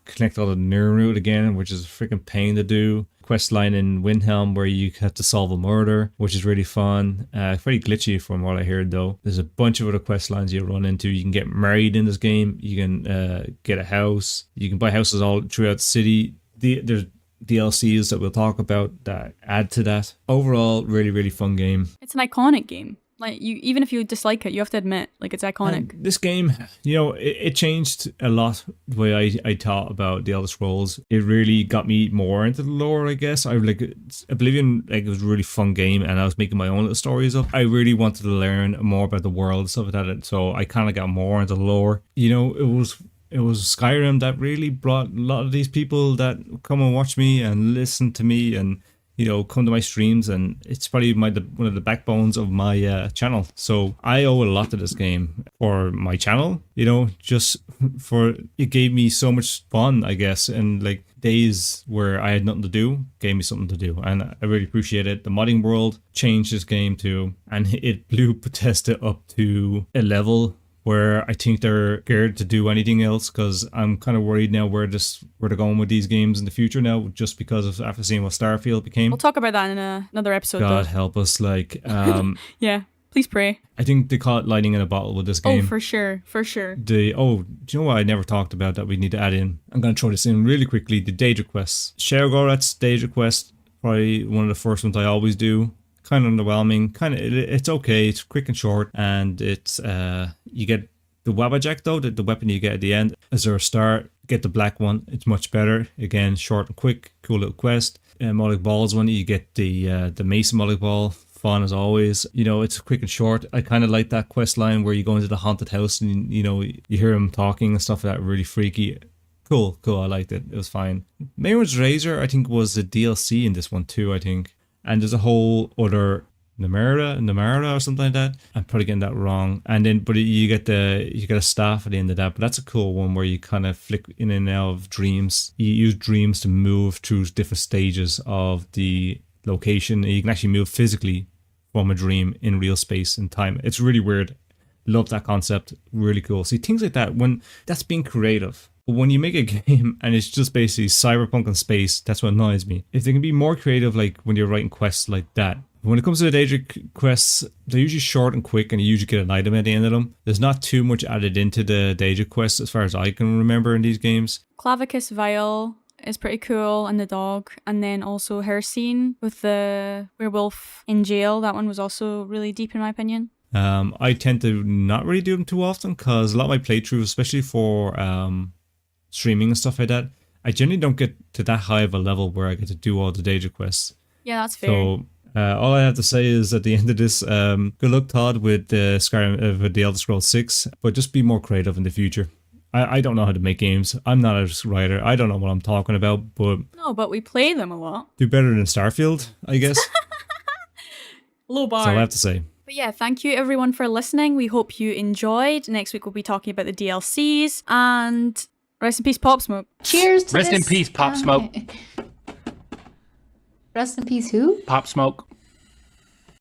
connect all the neuron root again, which is a freaking pain to do. Quest line in Windhelm where you have to solve a murder, which is really fun. Pretty glitchy from what I heard though. There's a bunch of other quest lines you run into. You can get married in this game. You can get a house. You can buy houses all throughout the city. There's DLCs that we'll talk about that add to that. Overall, really, really fun game.
It's an iconic game. Like, you, even if you dislike it, you have to admit, like, it's iconic.
And this game, you know, it changed a lot the way I thought about the Elder Scrolls. It really got me more into the lore, I guess. Oblivion, like, it was a really fun game, and I was making my own little stories up. I really wanted to learn more about the world and stuff like that, so I kind of got more into the lore. You know, it was Skyrim that really brought a lot of these people that come and watch me and listen to me and, you know, come to my streams, and it's probably one of the backbones of my channel. So I owe a lot to this game for my channel, you know, just for it gave me so much fun, I guess, and like days where I had nothing to do gave me something to do, and I really appreciate it. The modding world changed this game too, and it blew Bethesda up to a level where I think they're scared to do anything else, because I'm kind of worried now where they're going with these games in the future now, just because of after seeing what Starfield became.
We'll talk about that in another episode.
God
though.
help us, like
yeah, please pray.
I think they call it lightning in a bottle with this game.
Oh, for sure.
Do you know what I never talked about that we need to add in? I'm going to throw this in really quickly. The Daedra quests. Sheogorath's Daedra quest, probably one of the first ones I always do. Kind of underwhelming. It's okay. It's quick and short, and it's you get the Wabbajack though, the weapon you get at the end as a start. Get the black one. It's much better. Again, short and quick. Cool little quest. Moloch Balls one. You get the Mason Moloch Ball. Fun as always. You know, it's quick and short. I kind of like that quest line where you go into the haunted house and you know you hear him talking and stuff like that. Really freaky. Cool. I liked it. It was fine. Mayor's Razor I think was the DLC in this one too. I think. And there's a whole other Namara or something like that. I'm probably getting that wrong. And then, but you get a staff at the end of that. But that's a cool one where you kind of flick in and out of dreams. You use dreams to move through different stages of the location. You can actually move physically from a dream in real space and time. It's really weird. Love that concept. Really cool. See, things like that, when that's being creative. But when you make a game and it's just basically cyberpunk in space, that's what annoys me. If they can be more creative, like when you're writing quests like that. When it comes to the Daedra quests, they're usually short and quick, and you usually get an item at the end of them. There's not too much added into the Daedra quests as far as I can remember in these games.
Clavicus Vial is pretty cool, and the dog. And then also her scene with the werewolf in jail. That one was also really deep in my opinion.
I tend to not really do them too often because a lot of my playthroughs, especially for streaming and stuff like that, I generally don't get to that high of a level where I get to do all the Daedra quests.
Yeah, that's fair.
So all I have to say is at the end of this, good luck, Todd, with Skyrim, with the Elder Scrolls 6, but just be more creative in the future. I don't know how to make games. I'm not a writer. I don't know what I'm talking about, but
no, but we play them a lot.
Do better than Starfield, I guess.
Low bar.
That's all I have to say.
But yeah, thank you everyone for listening. We hope you enjoyed. Next week we'll be talking about the DLCs, and rest in peace, Popsmoke.
Cheers to
Rest in
this.
peace, Popsmoke.
Rest in peace, who?
Popsmoke.